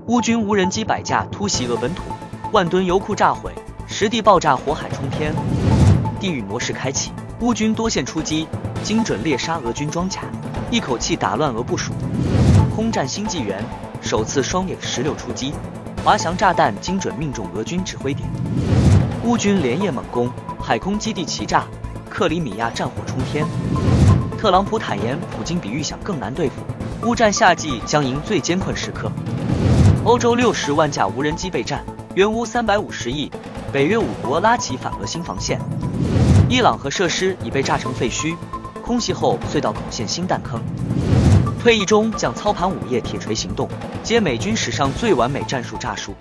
乌军无人机100架突袭俄本土，万吨油库炸毁，实地爆炸，火海冲天，地狱模式开启，乌军多线出击，精准猎杀俄军装甲，一口气打乱俄部署。空战新纪元，首次双野16出击，滑翔炸弹精准命中俄军指挥点。乌军连夜猛攻，海空基地齐炸，克里米亚战火冲天。特朗普坦言，普京比预想更难对付，乌战夏季将迎最艰困时刻。欧洲60万架无人机备战，援乌350亿，北约5国拉起反俄新防线。伊朗核设施已被炸成废墟，空袭后隧道口陷新弹坑。退役中将操盘午夜铁锤行动，接美军史上最完美战术炸术。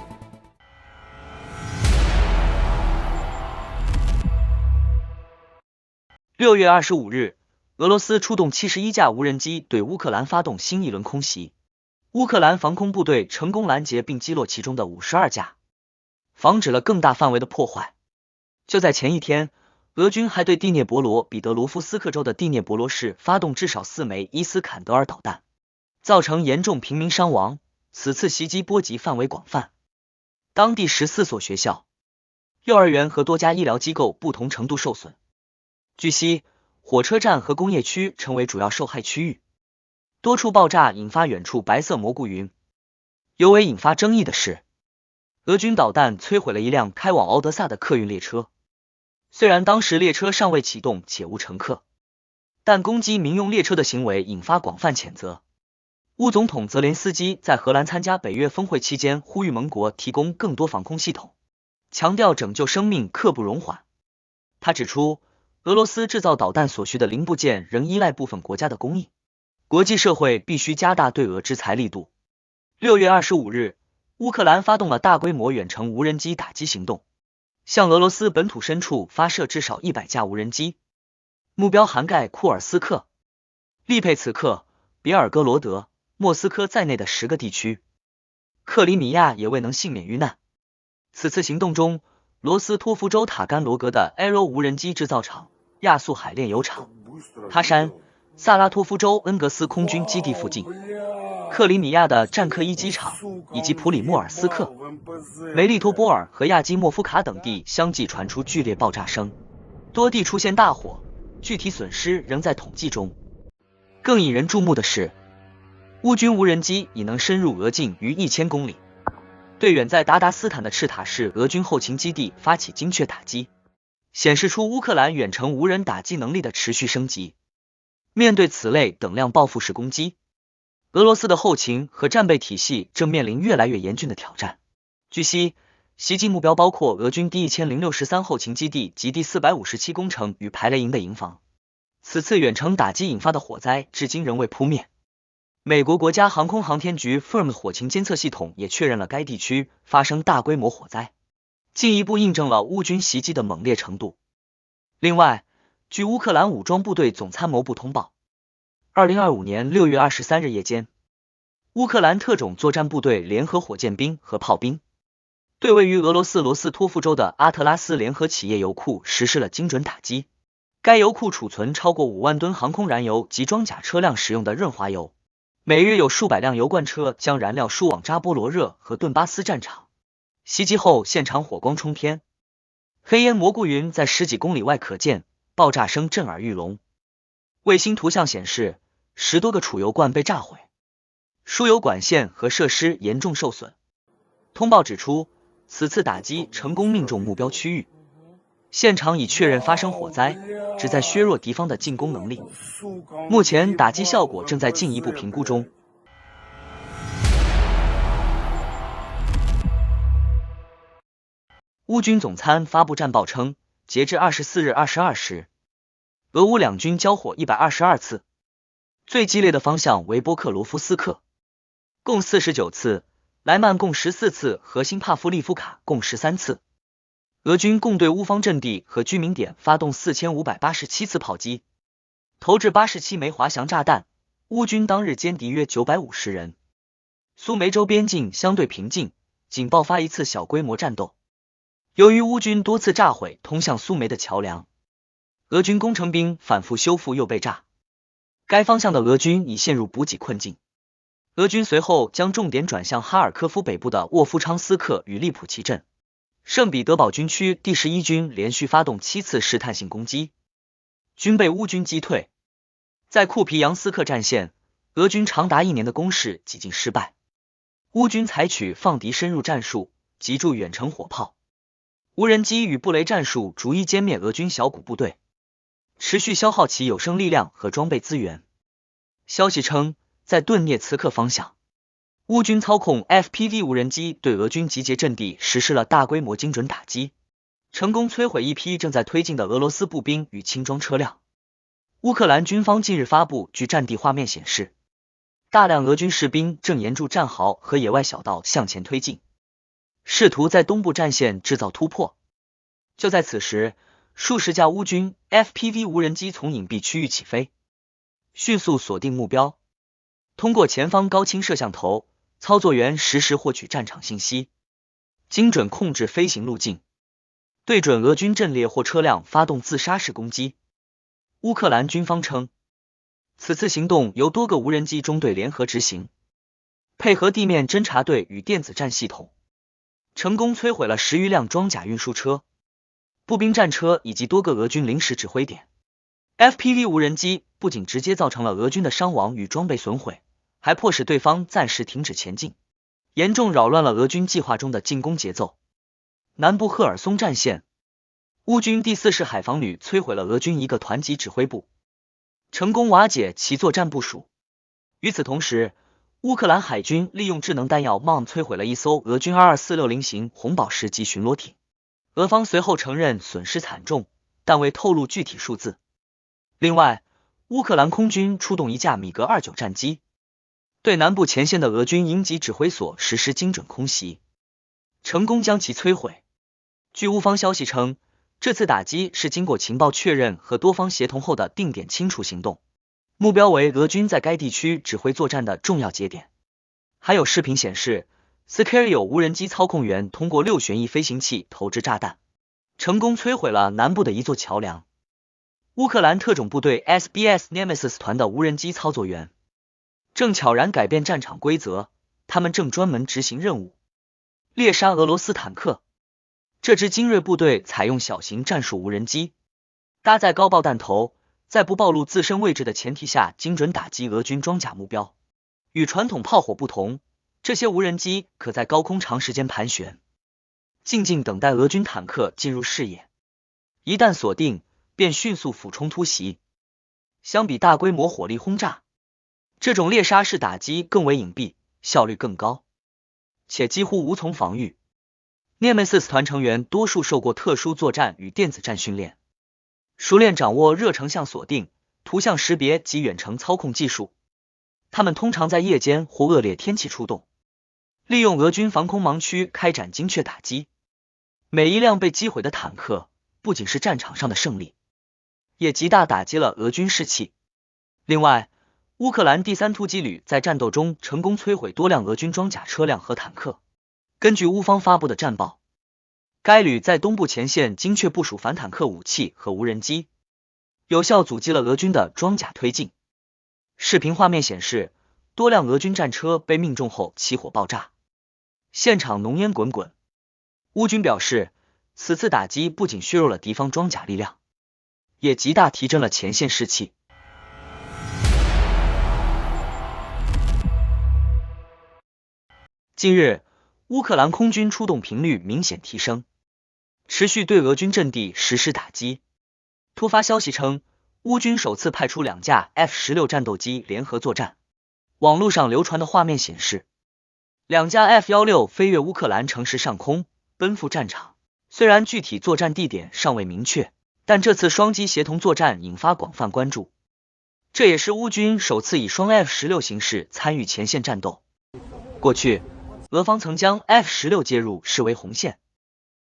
6月25日，俄罗斯出动71架无人机对乌克兰发动新一轮空袭，乌克兰防空部队成功拦截并击落其中的52架，防止了更大范围的破坏。就在前一天，俄军还对第聂伯罗彼得罗夫斯克州的第聂伯罗市发动至少4枚伊斯坎德尔导弹，造成严重平民伤亡。此次袭击波及范围广泛，当地14所学校、幼儿园和多家医疗机构不同程度受损。据悉，火车站和工业区成为主要受害区域，多处爆炸引发远处白色蘑菇云。尤为引发争议的是，俄军导弹摧毁了一辆开往敖德萨的客运列车。虽然当时列车尚未启动且无乘客，但攻击民用列车的行为引发广泛谴责。乌总统泽连斯基在荷兰参加北约峰会期间呼吁盟国提供更多防空系统，强调拯救生命刻不容缓。他指出，俄罗斯制造导弹所需的零部件仍依赖部分国家的供应，国际社会必须加大对俄制裁力度。6月25日，乌克兰发动了大规模远程无人机打击行动，向俄罗斯本土深处发射至少100架无人机，目标涵盖库尔斯克、利佩茨克、别尔哥罗德、莫斯科在内的10个地区，克里米亚也未能幸免于难。此次行动中，罗斯托夫州塔甘罗格的 Arrow 无人机制造厂、亚速海炼油厂、他山、萨拉托夫州恩格斯空军基地附近、克里米亚的战克伊机场以及普里莫尔斯克、梅利托波尔和亚基莫夫卡等地相继传出剧烈爆炸声，多地出现大火，具体损失仍在统计中。更引人注目的是，乌军无人机已能深入俄境逾1000公里，对远在达达斯坦的赤塔市俄军后勤基地发起精确打击，显示出乌克兰远程无人打击能力的持续升级。面对此类等量报复式攻击，俄罗斯的后勤和战备体系正面临越来越严峻的挑战。据悉，袭击目标包括俄军第1063后勤基地及第457工程与排雷营的营房。此次远程打击引发的火灾至今仍未扑灭。美国国家航空航天局 FIRM 火情监测系统也确认了该地区发生大规模火灾，进一步印证了乌军袭击的猛烈程度。另外，据乌克兰武装部队总参谋部通报，2025年6月23日夜间，乌克兰特种作战部队联合火箭兵和炮兵对位于俄罗斯罗斯托夫州的阿特拉斯联合企业油库实施了精准打击。该油库储存超过5万吨航空燃油及装甲车辆使用的润滑油，每日有数百辆油罐车将燃料输往扎波罗热和顿巴斯战场。袭击后现场火光冲天，黑烟蘑菇云在10几公里外可见，爆炸声震耳欲聋。卫星图像显示，10多个储油罐被炸毁，输油管线和设施严重受损。通报指出，此次打击成功命中目标区域，现场已确认发生火灾，旨在削弱敌方的进攻能力。目前打击效果正在进一步评估中。乌军总参发布战报称，截至24日22时，俄乌两军交火122次，最激烈的方向为波克罗夫斯克，共49次，莱曼共14次和辛帕夫利夫卡共13次。俄军共对乌方阵地和居民点发动4587次炮击，投掷87枚滑翔炸弹。乌军当日歼敌约950人。苏梅州边境相对平静，仅爆发一次小规模战斗。由于乌军多次炸毁通向苏梅的桥梁，俄军工程兵反复修复又被炸，该方向的俄军已陷入补给困境。俄军随后将重点转向哈尔科夫北部的沃夫昌斯克与利普齐镇。圣彼得堡军区第11军连续发动7次试探性攻击，均被乌军击退。在库皮扬斯克战线，俄军长达1年的攻势几近失败。乌军采取放敌深入战术，集驻远程火炮、无人机与布雷战术，逐一歼灭俄军小股部队，持续消耗其有生力量和装备资源。消息称，在顿涅茨克方向，乌军操控 FPV 无人机对俄军集结阵地实施了大规模精准打击，成功摧毁一批正在推进的俄罗斯步兵与轻装车辆。乌克兰军方近日发布据战地画面显示，大量俄军士兵正沿着战壕和野外小道向前推进，试图在东部战线制造突破。就在此时，数十架乌军 FPV 无人机从隐蔽区域起飞，迅速锁定目标，通过前方高清摄像头，操作员实时获取战场信息，精准控制飞行路径，对准俄军阵列或车辆发动自杀式攻击。乌克兰军方称，此次行动由多个无人机中队联合执行，配合地面侦察队与电子战系统，成功摧毁了10余辆装甲运输车、步兵战车以及多个俄军临时指挥点。FPV 无人机不仅直接造成了俄军的伤亡与装备损毁，还迫使对方暂时停止前进，严重扰乱了俄军计划中的进攻节奏。南部赫尔松战线，乌军第4式海防旅摧毁了俄军一个团级指挥部，成功瓦解其作战部署。与此同时，乌克兰海军利用智能弹药 MOM 摧毁了一艘俄军22460型红宝石级巡逻艇，俄方随后承认损失惨重，但未透露具体数字。另外，乌克兰空军出动一架米格29战机，对南部前线的俄军营级指挥所实施精准空袭，成功将其摧毁。据乌方消息称，这次打击是经过情报确认和多方协同后的定点清除行动，目标为俄军在该地区指挥作战的重要节点。还有视频显示， Sicario 无人机操控员通过6旋翼飞行器投掷炸弹，成功摧毁了南部的一座桥梁。乌克兰特种部队 SBS Nemesis 团的无人机操作员正悄然改变战场规则，他们正专门执行任务，猎杀俄罗斯坦克。这支精锐部队采用小型战术无人机，搭载高爆弹头，在不暴露自身位置的前提下精准打击俄军装甲目标。与传统炮火不同，这些无人机可在高空长时间盘旋，静静等待俄军坦克进入视野，一旦锁定，便迅速俯冲突袭。相比大规模火力轰炸，这种猎杀式打击更为隐蔽，效率更高，且几乎无从防御。Nemesis 团成员多数受过特殊作战与电子战训练，熟练掌握热成像锁定、图像识别及远程操控技术。他们通常在夜间或恶劣天气出动，利用俄军防空盲区开展精确打击。每一辆被击毁的坦克不仅是战场上的胜利，也极大打击了俄军士气。另外，乌克兰第3突击旅在战斗中成功摧毁多辆俄军装甲车辆和坦克。根据乌方发布的战报，该旅在东部前线精确部署反坦克武器和无人机，有效阻击了俄军的装甲推进。视频画面显示，多辆俄军战车被命中后起火爆炸，现场浓烟滚滚。乌军表示，此次打击不仅削弱了敌方装甲力量，也极大提振了前线士气。近日，乌克兰空军出动频率明显提升，持续对俄军阵地实施打击。突发消息称，乌军首次派出2架 F-16战斗机联合作战。网络上流传的画面显示，2架 F-16飞越乌克兰城市上空，奔赴战场。虽然具体作战地点尚未明确，但这次双机协同作战引发广泛关注。这也是乌军首次以双 F-16形式参与前线战斗。过去，俄方曾将 F-16介入视为红线，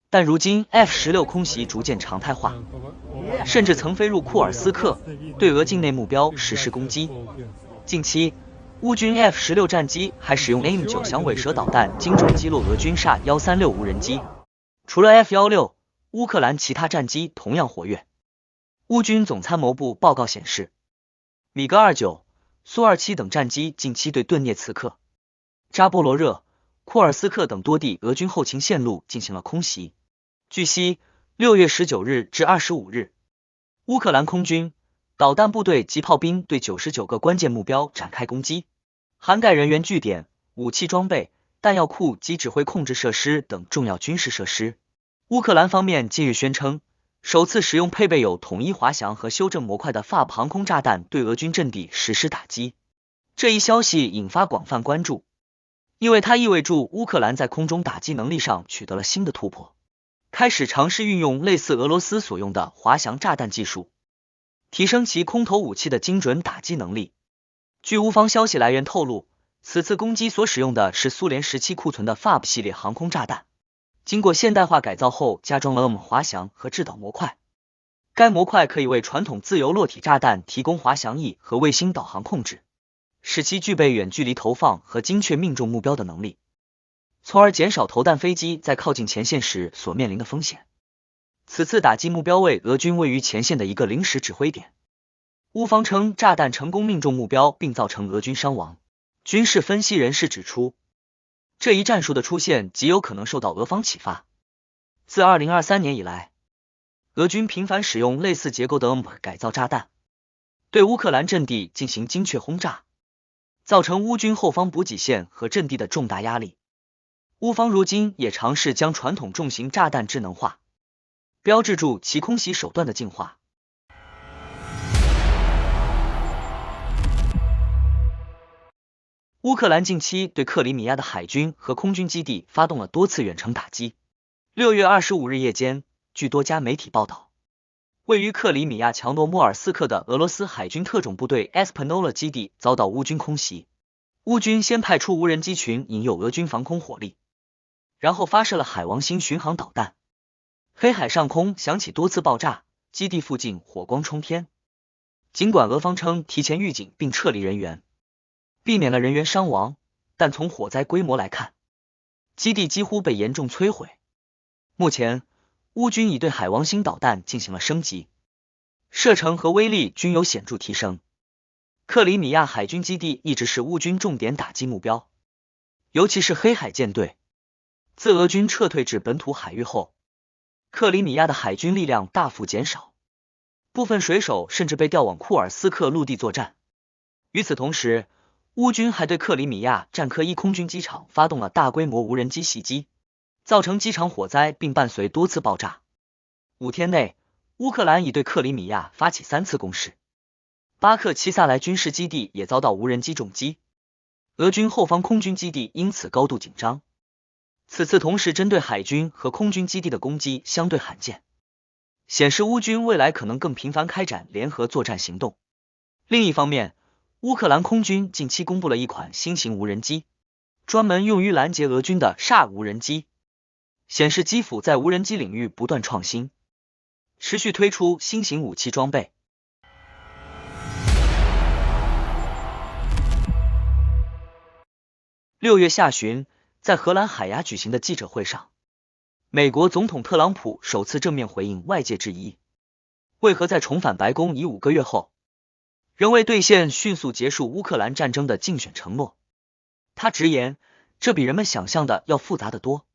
但如今 F-16空袭逐渐常态化，甚至曾飞入库尔斯克，对俄境内目标实施攻击。近期，乌军 F-16战机还使用 AIM-9响尾蛇导弹精准击落俄军SA-136无人机。除了 F-16，乌克兰其他战机同样活跃。乌军总参谋部报告显示，米格29、苏27等战机近期对顿涅茨克、扎波罗热、库尔斯克等多地俄军后勤线路进行了空袭。据悉，6月19日至25日，乌克兰空军、导弹部队及炮兵对99个关键目标展开攻击，涵盖人员据点、武器装备、弹药库及指挥控制设施等重要军事设施。乌克兰方面近日宣称，首次使用配备有统一滑翔和修正模块的 FAB 航空炸弹对俄军阵地实施打击。这一消息引发广泛关注，因为它意味着乌克兰在空中打击能力上取得了新的突破，开始尝试运用类似俄罗斯所用的滑翔炸弹技术，提升其空投武器的精准打击能力。据乌方消息来源透露，此次攻击所使用的是苏联时期库存的 FAB 系列航空炸弹，经过现代化改造后加装了滑翔和制导模块。该模块可以为传统自由落体炸弹提供滑翔翼和卫星导航控制，使其具备远距离投放和精确命中目标的能力，从而减少投弹飞机在靠近前线时所面临的风险。此次打击目标为俄军位于前线的一个临时指挥点。乌方称炸弹成功命中目标并造成俄军伤亡。军事分析人士指出，这一战术的出现极有可能受到俄方启发。自2023年以来，俄军频繁使用类似结构的 UMP 改造炸弹，对乌克兰阵地进行精确轰炸，造成乌军后方补给线和阵地的重大压力。乌方如今也尝试将传统重型炸弹智能化，标志着其空袭手段的进化。乌克兰近期对克里米亚的海军和空军基地发动了多次远程打击。6月25日夜间，据多家媒体报道，位于克里米亚乔诺莫尔斯克的俄罗斯海军特种部队 Espanola 基地遭到乌军空袭。乌军先派出无人机群引诱俄军防空火力，然后发射了海王星巡航导弹。黑海上空响起多次爆炸，基地附近火光冲天。尽管俄方称提前预警并撤离人员，避免了人员伤亡，但从火灾规模来看，基地几乎被严重摧毁。目前，乌军已对海王星导弹进行了升级，射程和威力均有显著提升。克里米亚海军基地一直是乌军重点打击目标，尤其是黑海舰队。自俄军撤退至本土海域后，克里米亚的海军力量大幅减少，部分水手甚至被调往库尔斯克陆地作战。与此同时，乌军还对克里米亚战科1空军机场发动了大规模无人机袭击，造成机场火灾并伴随多次爆炸。5天内，乌克兰已对克里米亚发起3次攻势。巴克齐萨莱军事基地也遭到无人机重击，俄军后方空军基地因此高度紧张。此次同时针对海军和空军基地的攻击相对罕见，显示乌军未来可能更频繁开展联合作战行动。另一方面，乌克兰空军近期公布了一款新型无人机，专门用于拦截俄军的 SHA 无人机，显示基辅在无人机领域不断创新，持续推出新型武器装备。6月下旬，在荷兰海牙举行的记者会上，美国总统特朗普首次正面回应外界质疑，为何在重返白宫已5个月后，仍未兑现迅速结束乌克兰战争的竞选承诺。他直言，这比人们想象的要复杂得多。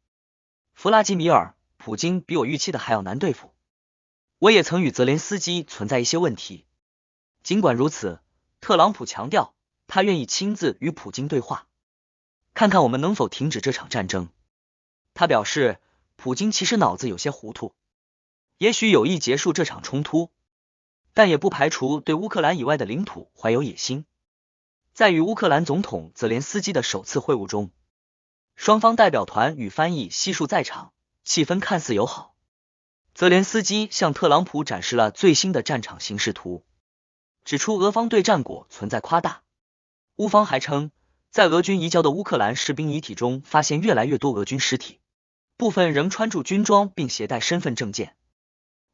弗拉基米尔·普京比我预期的还要难对付。我也曾与泽连斯基存在一些问题。尽管如此，特朗普强调，他愿意亲自与普京对话，看看我们能否停止这场战争。他表示，普京其实脑子有些糊涂，也许有意结束这场冲突，但也不排除对乌克兰以外的领土怀有野心。在与乌克兰总统泽连斯基的首次会晤中，双方代表团与翻译悉数在场，气氛看似友好。泽连斯基向特朗普展示了最新的战场形势图，指出俄方对战果存在夸大。乌方还称，在俄军移交的乌克兰士兵遗体中发现越来越多俄军尸体，部分仍穿着军装并携带身份证件。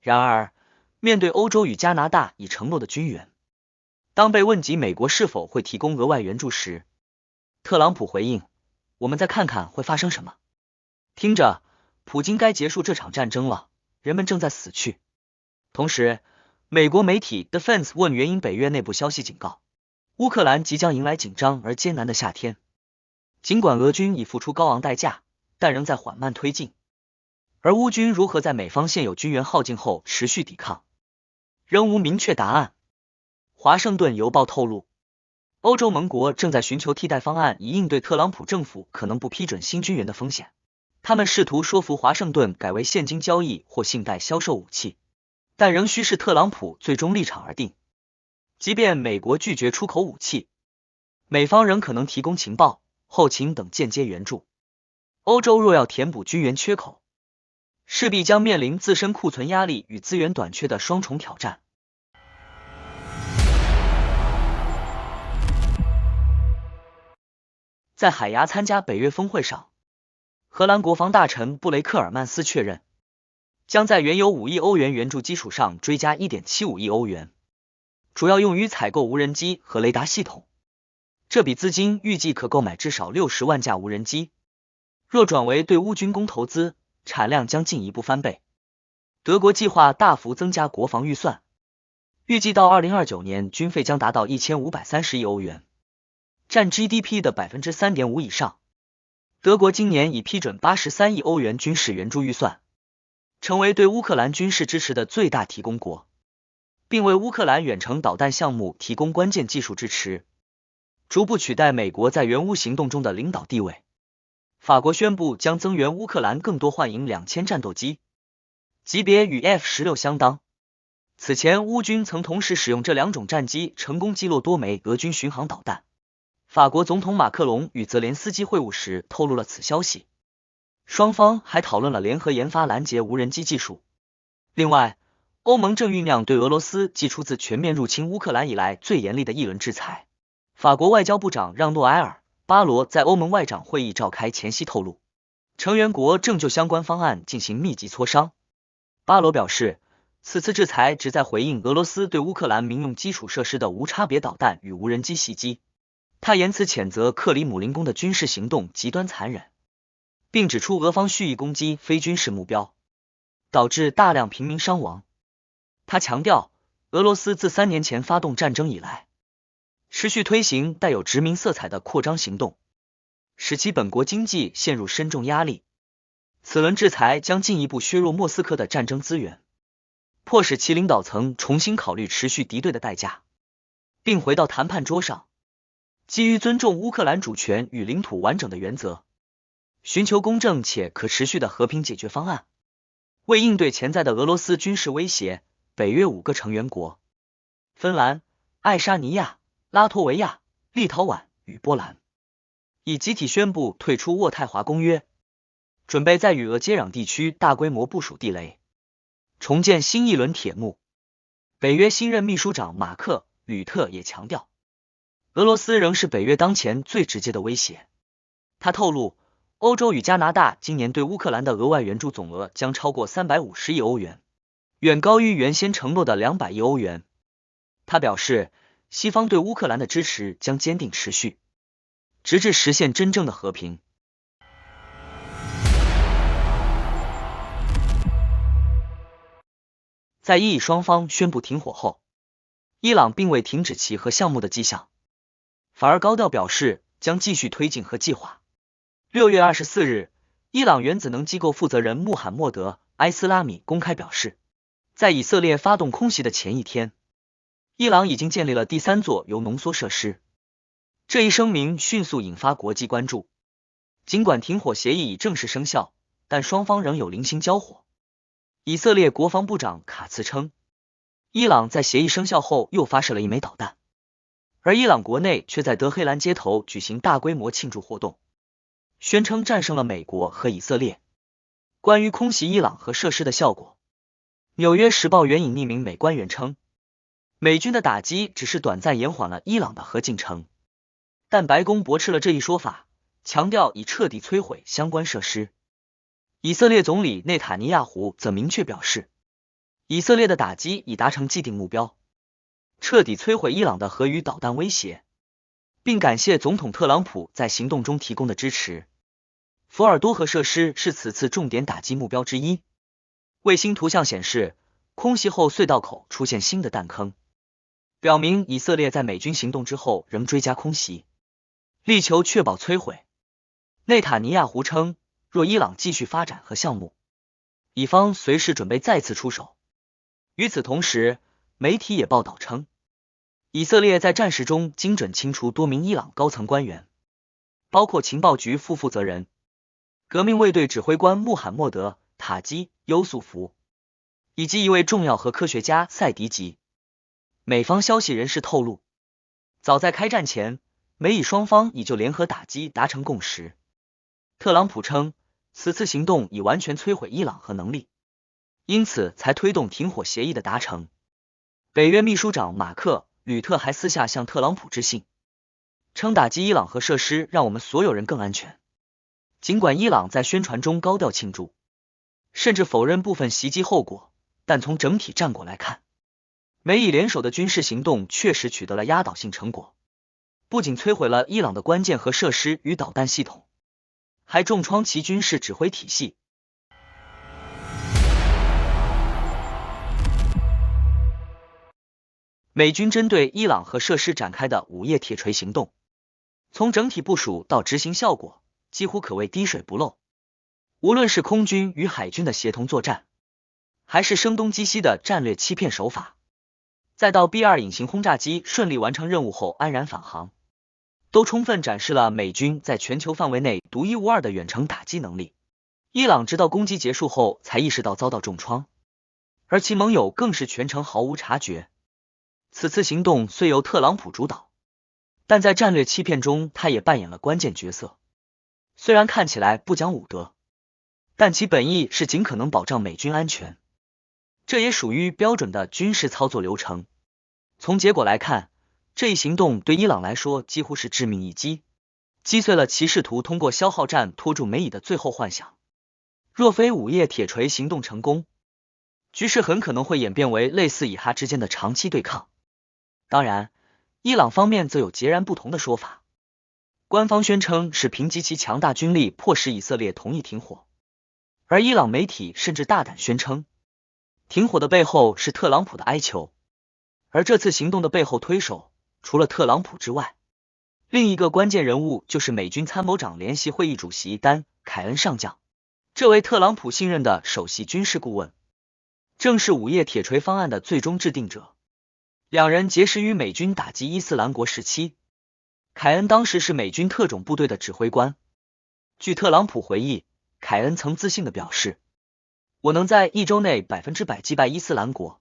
然而，面对欧洲与加拿大已承诺的军援，当被问及美国是否会提供额外援助时，特朗普回应，我们再看看会发生什么。听着，普京该结束这场战争了，人们正在死去。同时，美国媒体 Defense 问援引北约内部消息警告，乌克兰即将迎来紧张而艰难的夏天。尽管俄军已付出高昂代价，但仍在缓慢推进。而乌军如何在美方现有军援耗尽后持续抵抗，仍无明确答案。华盛顿邮报透露，欧洲盟国正在寻求替代方案，以应对特朗普政府可能不批准新军援的风险。他们试图说服华盛顿改为现金交易或信贷销售武器，但仍需视特朗普最终立场而定。即便美国拒绝出口武器，美方仍可能提供情报、后勤等间接援助。欧洲若要填补军援缺口，势必将面临自身库存压力与资源短缺的双重挑战。在海牙参加北约峰会上，荷兰国防大臣布雷克尔曼斯确认，将在原有5亿欧元援助基础上追加 1.75 亿欧元，主要用于采购无人机和雷达系统。这笔资金预计可购买至少60万架无人机，若转为对乌军工投资，产量将进一步翻倍。德国计划大幅增加国防预算，预计到2029年军费将达到1530亿欧元，占 GDP 的 3.5% 以上。德国今年已批准83亿欧元军事援助预算，成为对乌克兰军事支持的最大提供国，并为乌克兰远程导弹项目提供关键技术支持，逐步取代美国在援乌行动中的领导地位。法国宣布将增援乌克兰更多幻影2000战斗机，级别与 F-16 相当。此前乌军曾同时使用这2种战机，成功击落多枚俄军巡航导弹。法国总统马克龙与泽连斯基会晤时透露了此消息，双方还讨论了联合研发拦截无人机技术。另外，欧盟正酝酿对俄罗斯祭出自全面入侵乌克兰以来最严厉的一轮制裁。法国外交部长让诺埃尔·巴罗在欧盟外长会议召开前夕透露，成员国正就相关方案进行密集磋商。巴罗表示，此次制裁旨在回应俄罗斯对乌克兰民用基础设施的无差别导弹与无人机袭击。他言辞谴责克里姆林宫的军事行动极端残忍，并指出俄方蓄意攻击非军事目标，导致大量平民伤亡。他强调，俄罗斯自3年前发动战争以来，持续推行带有殖民色彩的扩张行动，使其本国经济陷入深重压力。此轮制裁将进一步削弱莫斯科的战争资源，迫使其领导层重新考虑持续敌对的代价，并回到谈判桌上，基于尊重乌克兰主权与领土完整的原则，寻求公正且可持续的和平解决方案。为应对潜在的俄罗斯军事威胁，北约5个成员国芬兰、爱沙尼亚、拉脱维亚、立陶宛与波兰已集体宣布退出渥太华公约，准备在与俄接壤地区大规模部署地雷，重建新一轮铁幕。北约新任秘书长马克·吕特也强调，俄罗斯仍是北约当前最直接的威胁。他透露，欧洲与加拿大今年对乌克兰的额外援助总额将超过350亿欧元，远高于原先承诺的200亿欧元。他表示，西方对乌克兰的支持将坚定持续，直至实现真正的和平。在伊以双方宣布停火后，伊朗并未停止其核项目的迹象，反而高调表示将继续推进核计划。6月24日，伊朗原子能机构负责人穆罕默德·埃斯拉米公开表示，在以色列发动空袭的前一天，伊朗已经建立了第3座铀浓缩设施。这一声明迅速引发国际关注。尽管停火协议已正式生效，但双方仍有零星交火。以色列国防部长卡茨称，伊朗在协议生效后又发射了1枚导弹，而伊朗国内却在德黑兰街头举行大规模庆祝活动，宣称战胜了美国和以色列。关于空袭伊朗核设施的效果，纽约时报援引匿名美官员称，美军的打击只是短暂延缓了伊朗的核进程，但白宫驳斥了这一说法，强调已彻底摧毁相关设施。以色列总理内塔尼亚胡则明确表示，以色列的打击已达成既定目标，彻底摧毁伊朗的核与导弹威胁，并感谢总统特朗普在行动中提供的支持。福尔多核设施是此次重点打击目标之一。卫星图像显示，空袭后隧道口出现新的弹坑，表明以色列在美军行动之后仍追加空袭，力求确保摧毁。内塔尼亚胡称，若伊朗继续发展核项目，以方随时准备再次出手。与此同时，媒体也报道称，以色列在战事中精准清除多名伊朗高层官员，包括情报局副负责人、革命卫队指挥官穆罕默德·塔基·优素福，以及一位重要核科学家赛迪吉。美方消息人士透露，早在开战前，美以双方已就联合打击达成共识。特朗普称，此次行动已完全摧毁伊朗核能力，因此才推动停火协议的达成。北约秘书长马克·吕特还私下向特朗普致信，称打击伊朗核设施让我们所有人更安全。尽管伊朗在宣传中高调庆祝，甚至否认部分袭击后果，但从整体战果来看，美以联手的军事行动确实取得了压倒性成果，不仅摧毁了伊朗的关键核设施与导弹系统，还重创其军事指挥体系。美军针对伊朗核设施展开的午夜铁锤行动，从整体部署到执行效果，几乎可谓滴水不漏。无论是空军与海军的协同作战，还是声东击西的战略欺骗手法，再到 B-2 隐形轰炸机顺利完成任务后安然返航，都充分展示了美军在全球范围内独一无二的远程打击能力。伊朗直到攻击结束后才意识到遭到重创，而其盟友更是全程毫无察觉。此次行动虽由特朗普主导，但在战略欺骗中他也扮演了关键角色。虽然看起来不讲武德，但其本意是尽可能保障美军安全，这也属于标准的军事操作流程。从结果来看，这一行动对伊朗来说几乎是致命一击，击碎了其试图通过消耗战拖住美以的最后幻想。若非午夜铁锤行动成功，局势很可能会演变为类似以哈之间的长期对抗。当然，伊朗方面则有截然不同的说法。官方宣称是凭藉其强大军力迫使以色列同意停火，而伊朗媒体甚至大胆宣称，停火的背后是特朗普的哀求。而这次行动的背后推手，除了特朗普之外，另一个关键人物就是美军参谋长联席会议主席丹·凯恩上将。这位特朗普信任的首席军事顾问，正是午夜铁锤方案的最终制定者。两人结识于美军打击伊斯兰国时期，凯恩当时是美军特种部队的指挥官。据特朗普回忆，凯恩曾自信地表示，我能在1周内100%击败伊斯兰国。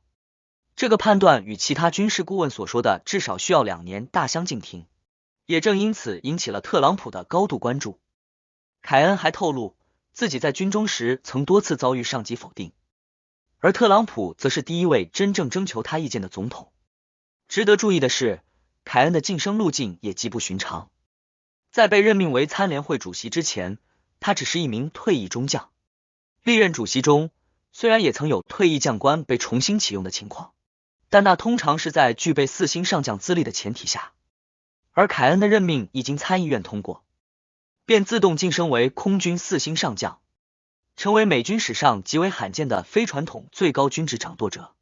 这个判断与其他军事顾问所说的至少需要2年大相径庭，也正因此引起了特朗普的高度关注。凯恩还透露，自己在军中时曾多次遭遇上级否定，而特朗普则是第一位真正征求他意见的总统。值得注意的是，凯恩的晋升路径也极不寻常。在被任命为参联会主席之前，他只是一名退役中将。历任主席中，虽然也曾有退役将官被重新启用的情况，但那通常是在具备4星上将资历的前提下。而凯恩的任命一经参议院通过，便自动晋升为空军4星上将，成为美军史上极为罕见的非传统最高军职掌舵者。